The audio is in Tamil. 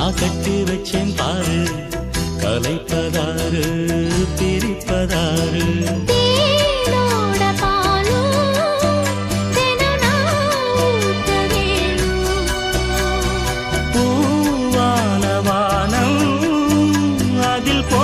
நான் கட்டி வச்சேன் பாரு, கலைப்பதாரு பிரிப்பதாரு. பூவான வானம் அதில் போ